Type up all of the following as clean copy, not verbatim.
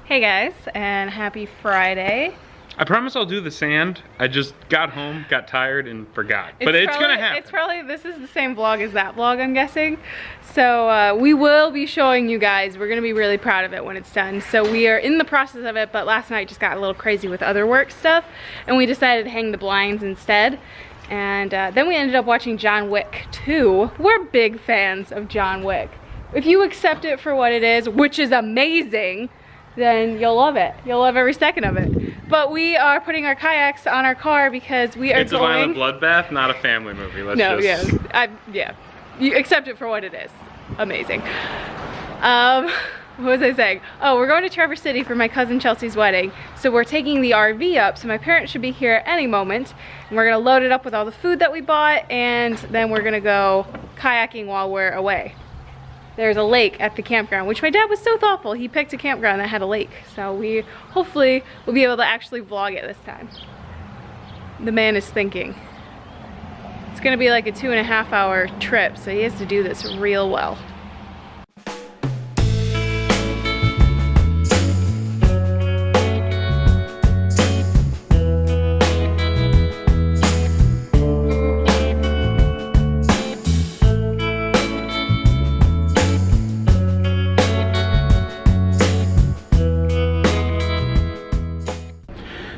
Hey guys, and happy Friday. I promise I'll do the sand. I just got home, got tired, and forgot. But it's gonna happen. It's probably, this is the same vlog as that vlog, I'm guessing. So we will be showing you guys. We're gonna be really proud of it when it's done. So we are in the process of it, but last night just got a little crazy with other work stuff, and we decided to hang the blinds instead. And then we ended up watching John Wick 2. We're big fans of John Wick. If you accept it for what it is, which is amazing, then you'll love it. You'll love every second of it. But we are putting our kayaks on our car because we are It's a violent bloodbath, not a family movie. Yeah. You accept it for what it is. Amazing. What was I saying? Oh, we're going to Traverse City for my cousin Chelsea's wedding. So we're taking the RV up, so my parents should be here at any moment. And we're gonna load it up with all the food that we bought, and then we're gonna go kayaking while we're away. There's a lake at the campground, which my dad was so thoughtful. He picked a campground that had a lake. So we hopefully will be able to actually vlog it this time. The man is thinking. It's gonna be like a 2.5 hour trip, so he has to do this real well.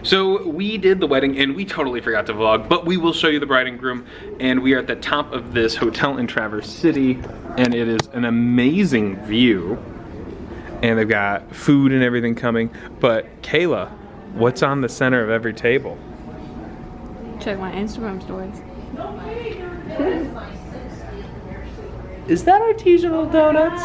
So we did the wedding and we totally forgot to vlog, but we will show you the bride and groom. And we are at the top of this hotel in Traverse City, and it is an amazing view. And they've got food and everything coming. But Kayla, what's on the center of every table? Check my Instagram stories. Is that artisanal donuts?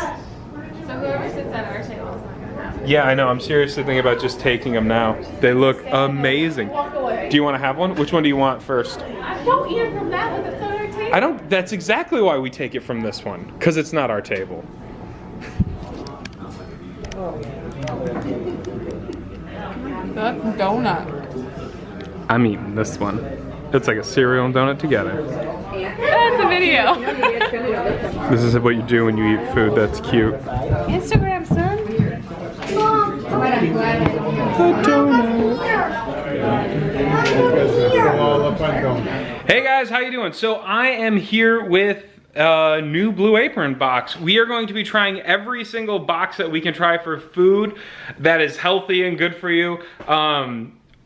So whoever sits at our table is not gonna have it. Yeah, I know. I'm seriously thinking about just taking them now. They look amazing. Do you want to have one? Which one do you want first? I don't eat it from that one that's on our table. I don't. That's exactly why we take it from this one, because it's not our table. That donut. I'm eating this one. It's like a cereal and donut together. That's a video. This is what you do when you eat food that's cute. Instagram, son. Hey guys, how you doing? So I am here with a new Blue Apron box. We are going to be trying every single box that we can try for food that is healthy and good for you.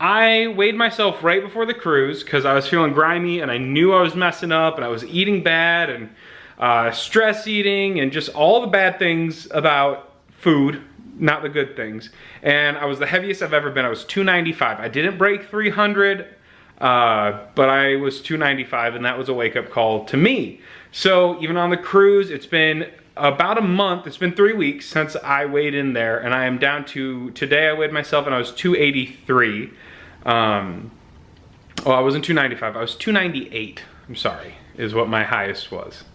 I weighed myself right before the cruise because I was feeling grimy and I knew I was messing up and I was eating bad and stress eating and just all the bad things about food, not the good things. And I was the heaviest I've ever been. I was 295. I didn't break 300, but I was 295, and that was a wake-up call to me. So even on the cruise, it's been about a month, it's been 3 weeks since I weighed in there, and I am down to, today I weighed myself and I was 283. Oh, I wasn't 295, I was 298, I'm sorry, is what my highest was.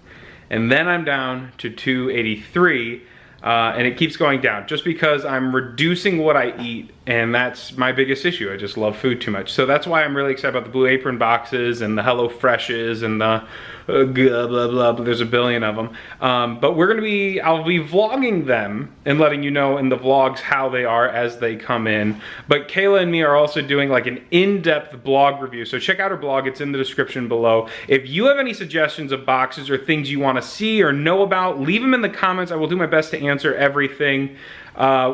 And then I'm down to 283, and it keeps going down just because I'm reducing what I eat, and that's my biggest issue. I just love food too much. So that's why I'm really excited about the Blue Apron boxes and the Hello Freshes and the blah, blah, blah, but there's a billion of them. But I'll be vlogging them and letting you know in the vlogs how they are as they come in. But Kayla and me are also doing like an in-depth blog review. So check out her blog, it's in the description below. If you have any suggestions of boxes or things you want to see or know about, leave them in the comments. I will do my best to answer everything.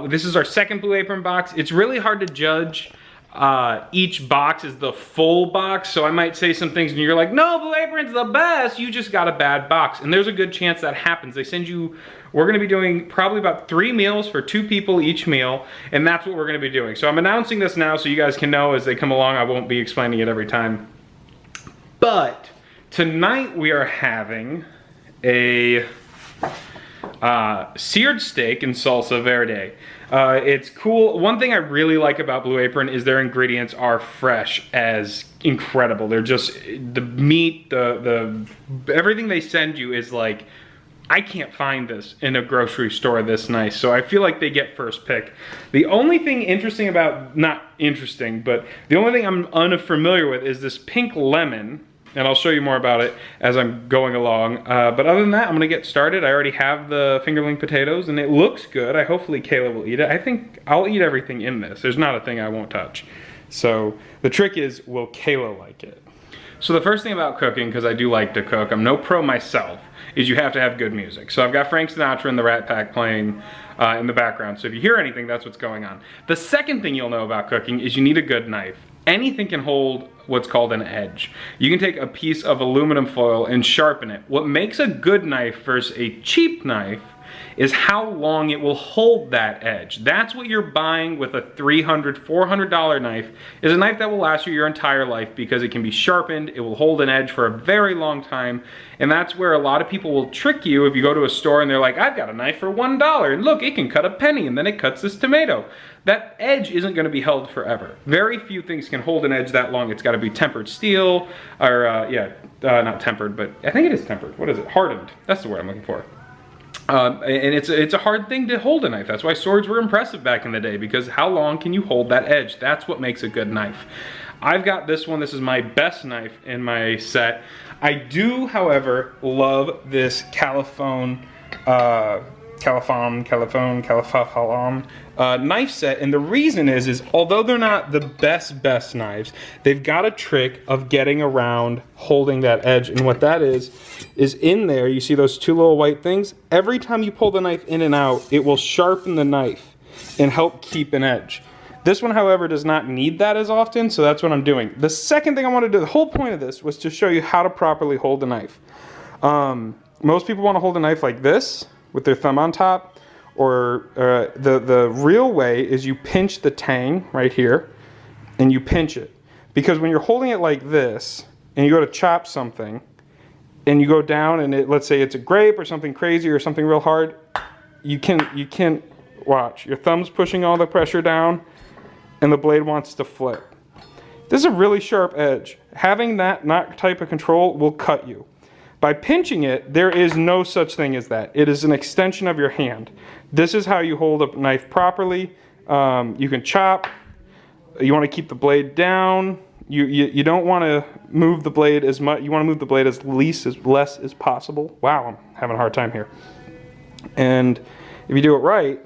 This is our second Blue Apron box. It's really hard to judge each box is the full box, so I might say some things and you're like, no, Blue Apron's the best, you just got a bad box. And there's a good chance that happens. They send you, we're gonna be doing probably about 3 meals for 2 people each meal, and that's what we're gonna be doing. So I'm announcing this now so you guys can know as they come along. I won't be explaining it every time. But tonight we are having a seared steak and salsa verde. It's cool. One thing I really like about Blue Apron is their ingredients are fresh as incredible. They're just, the meat, the everything they send you is like, I can't find this in a grocery store this nice. So I feel like they get first pick. The only thing interesting about, not interesting, but the only thing I'm unfamiliar with is this pink lemon. and I'll show you more about it as I'm going along. But other than that, I'm gonna get started. I already have the fingerling potatoes and it looks good. Hopefully Kayla will eat it. I think I'll eat everything in this. There's not a thing I won't touch. So the trick is, will Kayla like it? So the first thing about cooking, because I do like to cook, I'm no pro myself, is you have to have good music. So I've got Frank Sinatra and the Rat Pack playing in the background. So if you hear anything, that's what's going on. The second thing you'll know about cooking is you need a good knife. Anything can hold what's called an edge. You can take a piece of aluminum foil and sharpen it. What makes a good knife versus a cheap knife is how long it will hold that edge. That's what you're buying with a $300, $400 knife, is a knife that will last you your entire life because it can be sharpened, it will hold an edge for a very long time, and that's where a lot of people will trick you if you go to a store and they're like, I've got a knife for $1, and look, it can cut a penny, and then it cuts this tomato. That edge isn't gonna be held forever. Very few things can hold an edge that long. It's gotta be tempered steel, or not tempered, but I think it is tempered. What is it? Hardened. That's the word I'm looking for. And it's a hard thing to hold a knife. That's why swords were impressive back in the day, because how long can you hold that edge? That's what makes a good knife. I've got this one. This is my best knife in my set. I do, however, love this Califone knife set, and the reason is although they're not the best knives, they've got a trick of getting around holding that edge, and what that is in there, you see those two little white things? Every time you pull the knife in and out, it will sharpen the knife and help keep an edge. This one, however, does not need that as often, so that's what I'm doing. The second thing I want to do, the whole point of this was to show you how to properly hold a knife. Most people want to hold a knife like this, with their thumb on top, or the real way is you pinch the tang right here, and you pinch it. Because when you're holding it like this, and you go to chop something, and you go down and let's say it's a grape or something crazy or something real hard, you can watch. Your thumb's pushing all the pressure down, and the blade wants to flip. This is a really sharp edge. Having that type of control will cut you. By pinching it, there is no such thing as that. It is an extension of your hand. This is how you hold a knife properly. You can chop. You want to keep the blade down. You don't want to move the blade as much. You want to move the blade as less as possible. Wow, I'm having a hard time here. And if you do it right,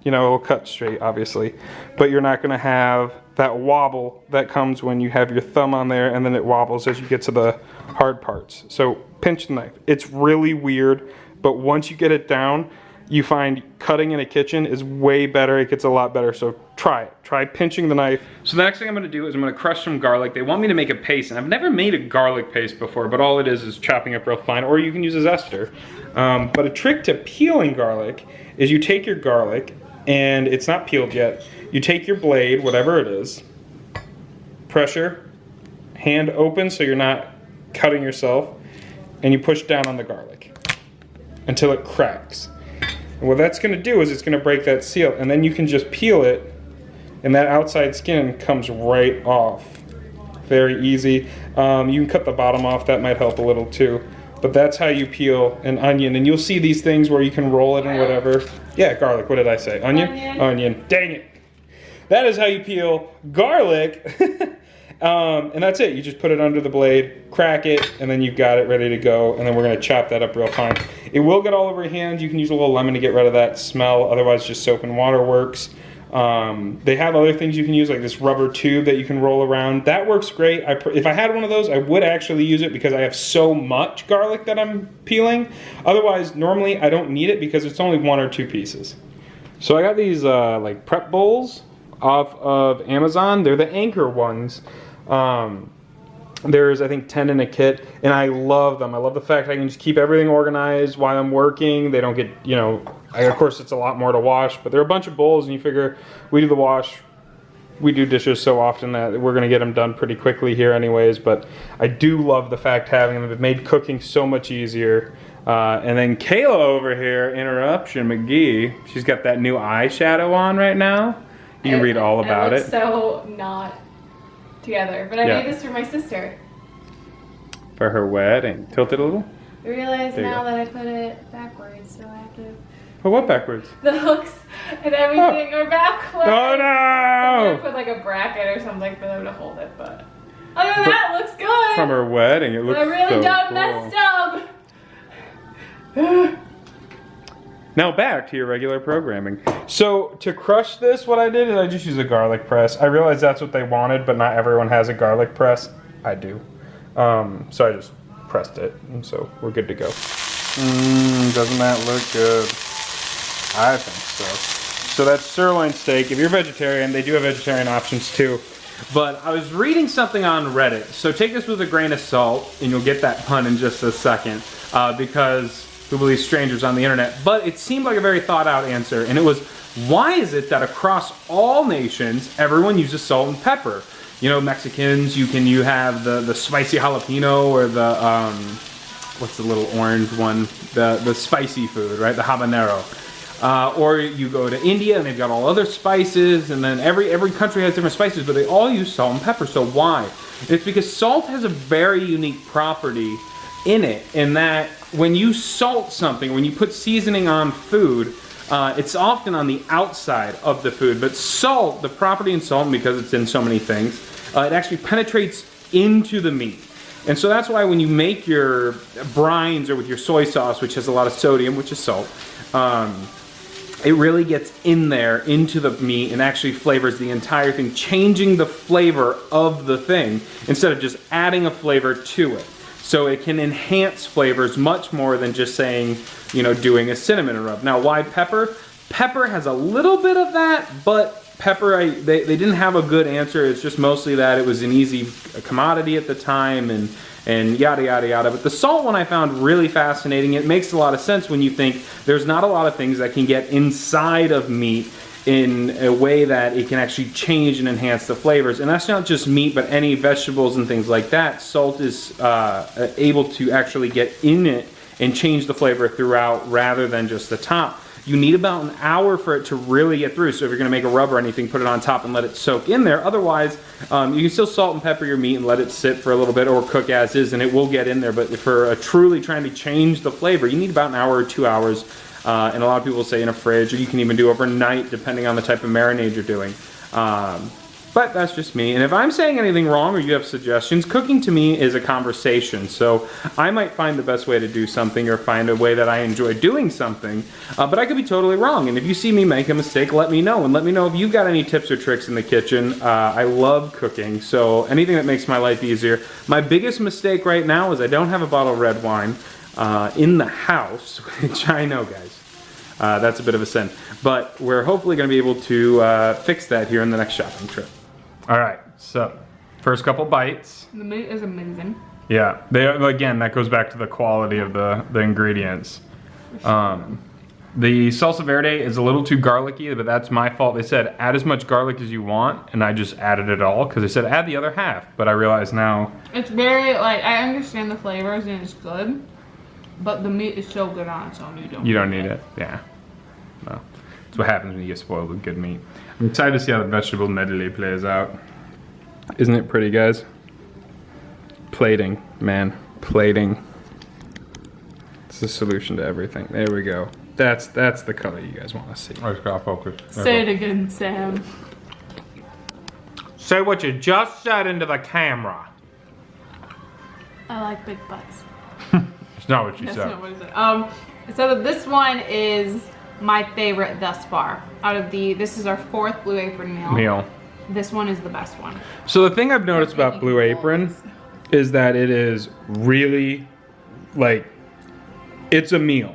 it'll cut straight, obviously. But you're not going to have that wobble that comes when you have your thumb on there and then it wobbles as you get to the hard parts. So pinch the knife. It's really weird, but once you get it down, you find cutting in a kitchen is way better. It gets a lot better, so try it. Try pinching the knife. So the next thing I'm gonna do is I'm gonna crush some garlic. They want me to make a paste, and I've never made a garlic paste before, but all it is chopping up real fine, or you can use a zester. But a trick to peeling garlic is you take your garlic, and it's not peeled yet. You take your blade, whatever it is, pressure, hand open so you're not cutting yourself, and you push down on the garlic until it cracks. And what that's going to do is it's going to break that seal, and then you can just peel it, and that outside skin comes right off. Very easy. You can cut the bottom off, that might help a little too. But that's how you peel an onion, and you'll see these things where you can roll it and whatever. Yeah, garlic, what did I say? Onion? Onion, dang it. That is how you peel garlic. And that's it. You just put it under the blade, crack it, and then you've got it ready to go. And then we're going to chop that up real fine. It will get all over your hands. You can use a little lemon to get rid of that smell. Otherwise, just soap and water works. They have other things you can use, like this rubber tube that you can roll around. That works great. If I had one of those, I would actually use it because I have so much garlic that I'm peeling. Otherwise, normally I don't need it because it's only 1 or 2 pieces. So I got these like prep bowls off of Amazon. They're the Anchor ones. There's I think 10 in a kit, and I love them. I love the fact I can just keep everything organized while I'm working. They don't get, of course it's a lot more to wash, but they're a bunch of bowls, and you figure we do the wash, we do dishes so often that we're gonna get them done pretty quickly here anyways. But I do love the fact having them. It made cooking so much easier. And then Kayla over here, Interruption McGee, she's got that new eyeshadow on right now. You can read all about it. So not together, but I made this for my sister. For her wedding. Tilt it a little. I realize now that I put it backwards, so I have to... Put what backwards? The hooks and everything are backwards. Oh no! I'm gonna put like a bracket or something for them to hold it, but other than that, it looks good. from her wedding. It looks I really so done cool. messed up. Now back to your regular programming. So to crush this, what I did is I just used a garlic press. I realized that's what they wanted, but not everyone has a garlic press. I do. So I just pressed it, and so we're good to go. Doesn't that look good? I think so. So that's sirloin steak. If you're vegetarian, they do have vegetarian options too. But I was reading something on Reddit. So take this with a grain of salt, and you'll get that pun in just a second, because who believes strangers on the internet? But it seemed like a very thought out answer, and it was, why is it that across all nations, everyone uses salt and pepper? You know, Mexicans, you have the spicy jalapeno, or the, what's the little orange one? The spicy food, right? The habanero. Or you go to India and they've got all other spices, and then every country has different spices, but they all use salt and pepper. So why? It's because salt has a very unique property in it, in that when you salt something, when you put seasoning on food, it's often on the outside of the food. But salt, the property in salt, because it's in so many things, it actually penetrates into the meat. And so that's why when you make your brines, or with your soy sauce, which has a lot of sodium, which is salt, it really gets in there into the meat and actually flavors the entire thing, changing the flavor of the thing instead of just adding a flavor to it. So it can enhance flavors much more than just saying, you know, doing a cinnamon rub. Now, why pepper? Pepper has a little bit of that, but pepper, they didn't have a good answer. It's just mostly that it was an easy commodity at the time, and yada yada yada. But the salt one I found really fascinating. It makes a lot of sense when you think there's not a lot of things that can get inside of meat in a way that it can actually change and enhance the flavors. And that's not just meat, but any vegetables and things like that. Salt is able to actually get in it and change the flavor throughout rather than just the top. You need about an hour for it to really get through. So if you're going to make a rub or anything, put it on top and let it soak in there. Otherwise, you can still salt and pepper your meat and let it sit for a little bit, or cook as is, and it will get in there. But for truly trying to change the flavor, you need about an hour or 2 hours. And a lot of people say in a fridge, or you can even do overnight depending on the type of marinade you're doing. But that's just me. And if I'm saying anything wrong or you have suggestions, cooking to me is a conversation. So I might find the best way to do something, or find a way that I enjoy doing something. But I could be totally wrong. And if you see me make a mistake, let me know. And let me know if you've got any tips or tricks in the kitchen. I love cooking, so anything that makes my life easier. My biggest mistake right now is I don't have a bottle of red wine in the house, which I know, guys. That's a bit of a sin. But we're hopefully going to be able to fix that here in the next shopping trip. All right, so first couple bites. The meat is amazing. Yeah, again, that goes back to the quality of the ingredients. The salsa verde is a little too garlicky, but that's my fault. They said add as much garlic as you want, and I just added it all because they said add the other half. But I realize now it's very, like, I understand the flavors and it's good, but the meat is so good on its own. You don't need it. Yeah. Well, that's what happens when you get spoiled with good meat. I'm excited to see how the vegetable medley plays out. Isn't it pretty, guys? Plating, man, plating. It's the solution to everything. There we go. That's the color you guys want to see. I just gotta focus. Say it again, Sam. Say what you just said into the camera. I like big butts. It's not what you That's said. not what it said. So this one is my favorite thus far. Out of this is our 4th Blue Apron meal. This one is the best one. So the thing I've noticed about Blue Apron is that it is really, like, it's a meal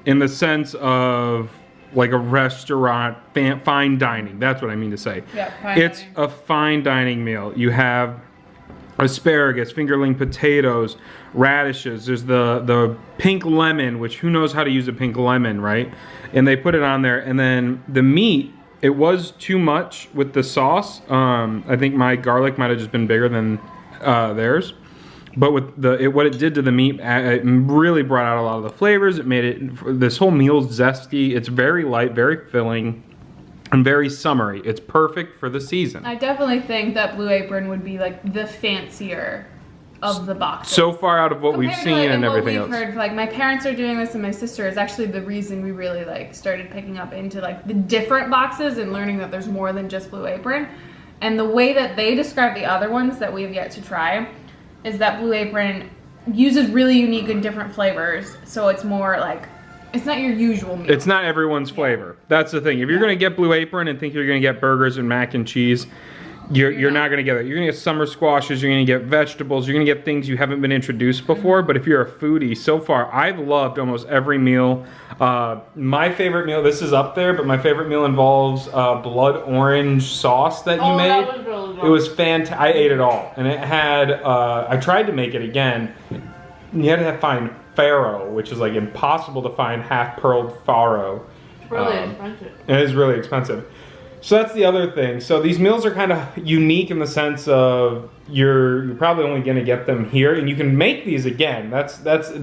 in the sense of like a restaurant, fine dining. That's what I mean to say. Yeah, it's a fine dining meal. You have asparagus, fingerling potatoes, radishes. There's the pink lemon, which who knows how to use a pink lemon, right? And they put it on there. And then the meat, it was too much with the sauce. I think my garlic might have just been bigger than theirs. But with what it did to the meat, it really brought out a lot of the flavors. It made this whole meal zesty. It's very light, very filling, and very summery. It's perfect for the season. I definitely think that Blue Apron would be like the fancier of the boxes. So far out of what we've seen and everything else. What we've heard, like my parents are doing this and my sister is actually the reason we really like started picking up into like the different boxes and learning that there's more than just Blue Apron. And the way that they describe the other ones that we have yet to try, is that Blue Apron uses really unique and different flavors, so it's more like, it's not your usual meal. It's not everyone's flavor. That's the thing. If you're gonna get Blue Apron and think you're gonna get burgers and mac and cheese, you're not gonna get it. You're gonna get summer squashes, you're gonna get vegetables, you're gonna get things you haven't been introduced before. But if you're a foodie, so far I've loved almost every meal. My favorite meal, this is up there, but my favorite meal involves blood orange sauce that you made. That was really good. It was fantastic. I ate it all, and it had. I tried to make it again. You had to find farro, which is like impossible to find half-pearled farro. It's really expensive. It is really expensive. So that's the other thing. So these meals are kind of unique in the sense of you're probably only going to get them here, and you can make these again.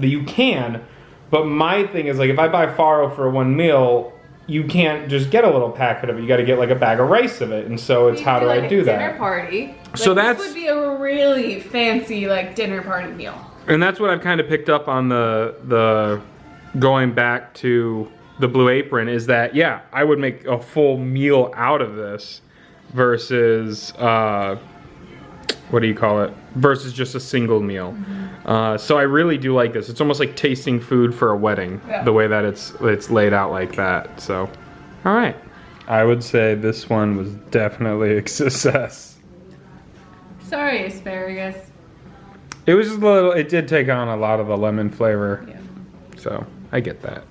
You can, but my thing is like if I buy farro for one meal, you can't just get a little packet of it. You got to get like a bag of rice of it, and so it's how do I do that? Dinner party. So this would be a really fancy like dinner party meal. And that's what I've kind of picked up on the going back to the Blue Apron is that, yeah, I would make a full meal out of this versus, what do you call it? Versus just a single meal. Mm-hmm. So I really do like this. It's almost like tasting food for a wedding, the way that it's laid out like that. So, all right. I would say this one was definitely a success. Sorry, asparagus. It was just a little, it did take on a lot of the lemon flavor. Yeah. So, I get that.